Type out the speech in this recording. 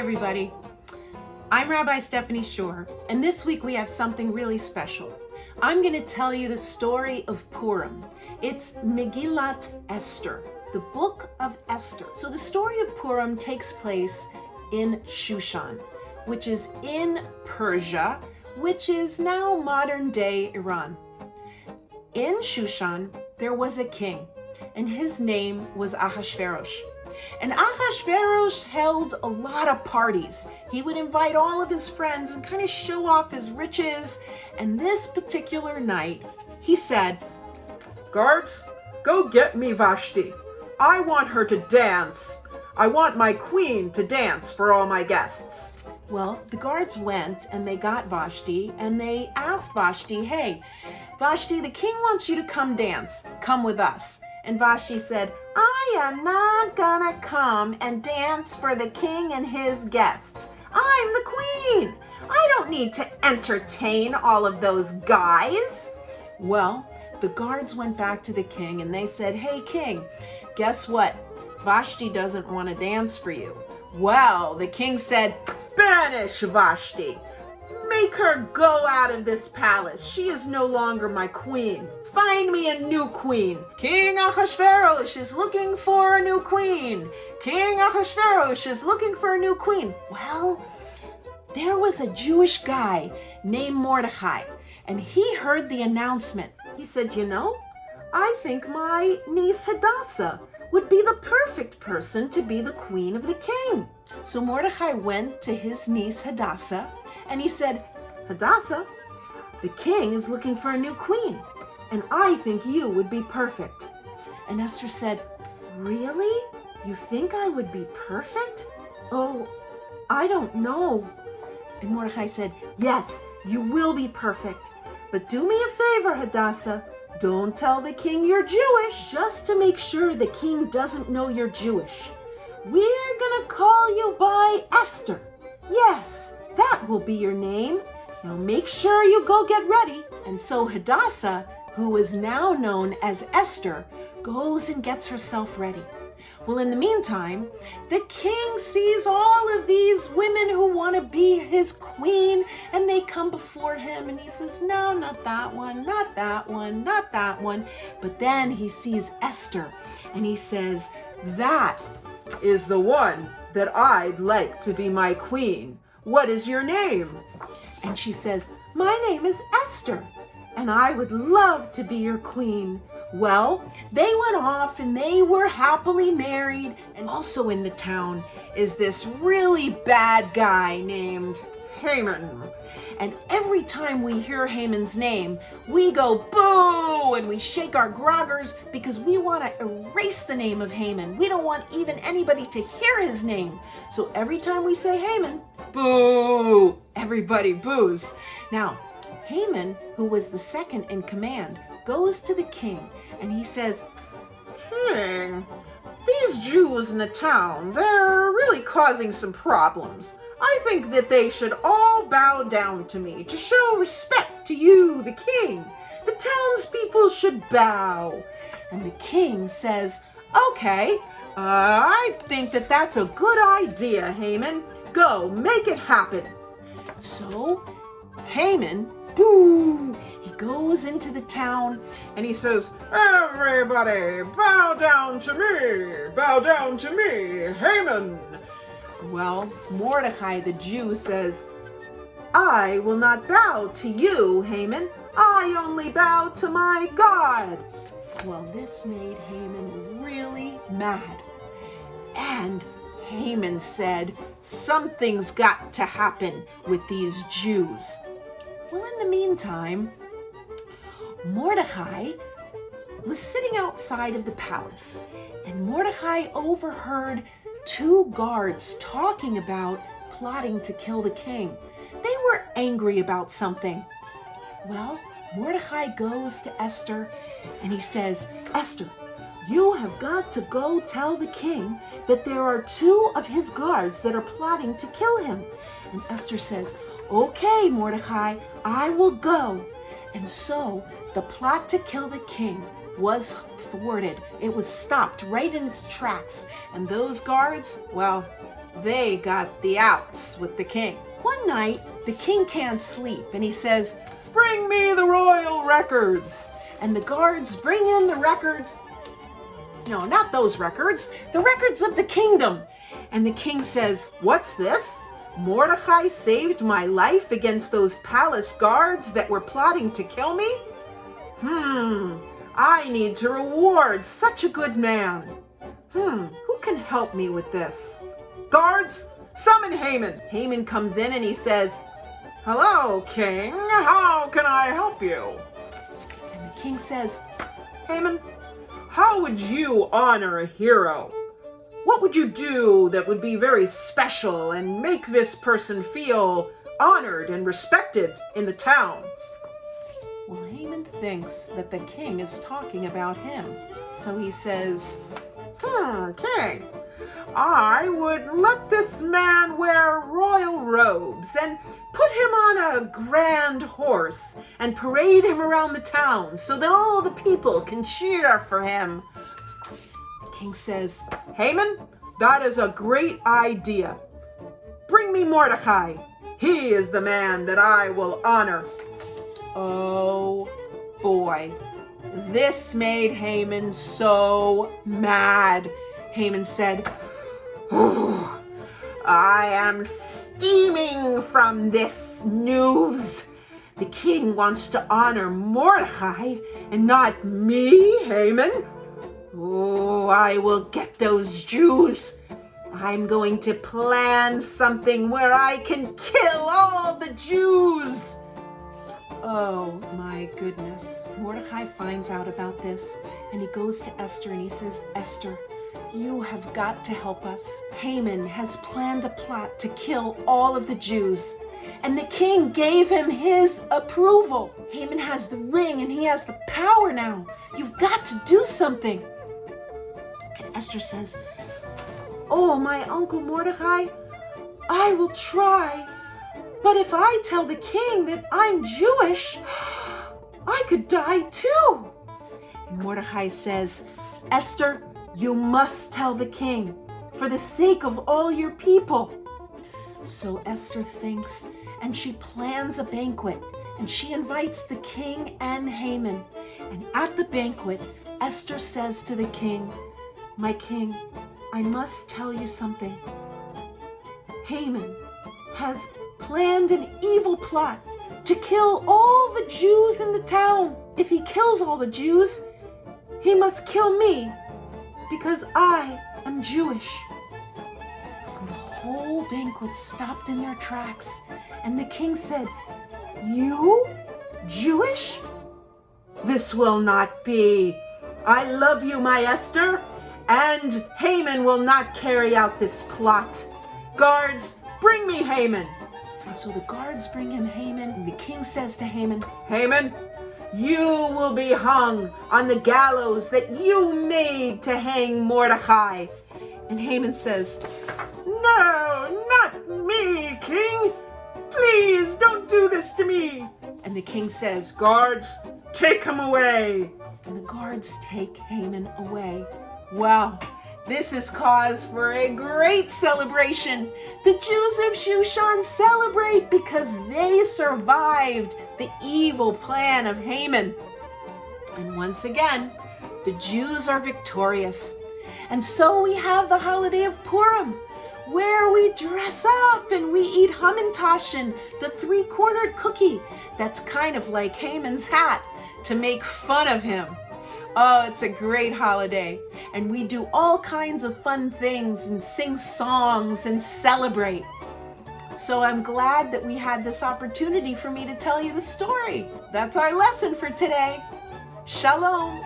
everybody. I'm Rabbi Stephanie Shore, and this week we have something really special. I'm going to tell you the story of Purim. It's Megillat Esther, the book of Esther. So the story of Purim takes place in Shushan, which is in Persia, which is now modern-day Iran. In Shushan, there was a king, and his name was Ahasuerus. And Ahasuerus held a lot of parties. He would invite all of his friends and kind of show off his riches. And this particular night, he said, "Guards, go get me Vashti. I want her to dance. I want my queen to dance for all my guests." Well, the guards went and they got Vashti and they asked Vashti, "Hey, Vashti, the king wants you to come dance. Come with us." And Vashti said, "I am not gonna come and dance for the king and his guests. I'm the queen. I don't need to entertain all of those guys." Well, the guards went back to the king and they said, "Hey, king, guess what? Vashti doesn't want to dance for you." Well, the king said, "Banish Vashti. Make her go out of this palace. She is no longer my queen. Find me a new queen. King Ahasuerus is looking for a new queen. King Ahasuerus is looking for a new queen." Well, there was a Jewish guy named Mordecai, and he heard the announcement. He said, I think my niece Hadassah would be the perfect person to be the queen of the king. So Mordecai went to his niece Hadassah, and he said, "Hadassah, the king is looking for a new queen, and I think you would be perfect." And Esther said, "Really? You think I would be perfect? Oh, I don't know." And Mordecai said, "Yes, you will be perfect. But do me a favor, Hadassah. Don't tell the king you're Jewish, just to make sure the king doesn't know you're Jewish. We're gonna call you by Esther. Yes, that will be your name. Now make sure you go get ready." And so Hadassah, who is now known as Esther, goes and gets herself ready. Well, in the meantime, the king sees all of these women who want to be his queen, and they come before him, and he says, "No, not that one, not that one, not that one." But then he sees Esther, and he says, "That "Is the one that I'd like to be my queen. What is your name?" And she says, "My name is Esther, and I would love to be your queen." Well, they went off and they were happily married. And also in the town is this really bad guy named Haman. And every time we hear Haman's name, we go boo and we shake our groggers because we want to erase the name of Haman. We don't want even anybody to hear his name. So every time we say Haman, boo, everybody boos. Now, Haman, who was the second in command, goes to the king and he says, "King, these Jews in the town, they're really causing some problems. I think that they should all bow down to me to show respect to you, the king. The townspeople should bow." And the king says, "Okay, I think that that's a good idea, Haman. Go, make it happen." So Haman, boo, he goes into the town And he says, "Everybody, bow down to me. Bow down to me, Haman." Well, Mordecai the Jew says, "I will not bow to you, Haman. I only bow to my God." Well, this made Haman really mad. And Haman said, "Something's got to happen with these Jews." Well, in the meantime, Mordecai was sitting outside of the palace, and Mordecai overheard two guards talking about plotting to kill the king. They were angry about something. Well, Mordecai goes to Esther and he says, "Esther, you have got to go tell the king that there are two of his guards that are plotting to kill him." And Esther says, "Okay, Mordecai, I will go." And so the plot to kill the king was thwarted. It was stopped right in its tracks. And those guards, well, They got the outs with the king. One night, the king can't sleep and he says, Bring me the royal records. and the guards bring in the records. No, not those records. The records of the kingdom. And the king says, What's this? Mordecai saved my life against those palace guards that were plotting to kill me? I need to reward such a good man. Who can help me with this? Guards, summon Haman. Haman comes in and he says, Hello, king. How can I help you? and the king says, Haman, how would you honor a hero? What would you do that would be very special and make this person feel honored and respected in the town? well, Haman thinks that the king is talking about him. So he says, King, I would let this man wear royal robes and put him on a grand horse and parade him around the town so that all the people can cheer for him. the king says, Haman, that is a great idea. Bring me Mordecai. He is the man that I will honor. oh boy. This made Haman so mad. Haman said, I am steaming from this news. The king wants to honor Mordecai and not me, Haman. Oh, I will get those Jews. I'm going to plan something where I can kill all the Jews. oh my goodness. Mordecai finds out about this and he goes to Esther and he says, Esther, you have got to help us. Haman has planned a plot to kill all of the Jews, and the king gave him his approval. Haman has the ring and he has the power now. You've got to do something. And Esther says, Oh, my uncle Mordecai, I will try. But if I tell the king that I'm Jewish, I could die too. and Mordecai says, Esther, you must tell the king for the sake of all your people. So Esther thinks and she plans a banquet and she invites the king and Haman. And at the banquet, Esther says to the king, My king, I must tell you something. Haman has planned an evil plot to kill all the Jews in the town. If he kills all the Jews, he must kill me because I am Jewish. And the whole banquet stopped in their tracks, and the king said, You, Jewish? This will not be. I love you, my Esther, and Haman will not carry out this plot. Guards, bring me Haman. And so the guards bring him Haman, and the king says to Haman, Haman, you will be hung on the gallows that you made to hang Mordecai. and Haman says, No, not me, king. Please don't do this to me. and the king says, Guards, take him away. and the guards take Haman away. Well, this is cause for a great celebration. The Jews of Shushan celebrate because they survived the evil plan of Haman. And once again, the Jews are victorious. And so we have the holiday of Purim, where we dress up and we eat Hamantaschen, the three-cornered cookie that's kind of like Haman's hat, to make fun of him. Oh, it's a great holiday, and we do all kinds of fun things and sing songs and celebrate. So I'm glad that we had this opportunity for me to tell you the story. That's our lesson for today. Shalom.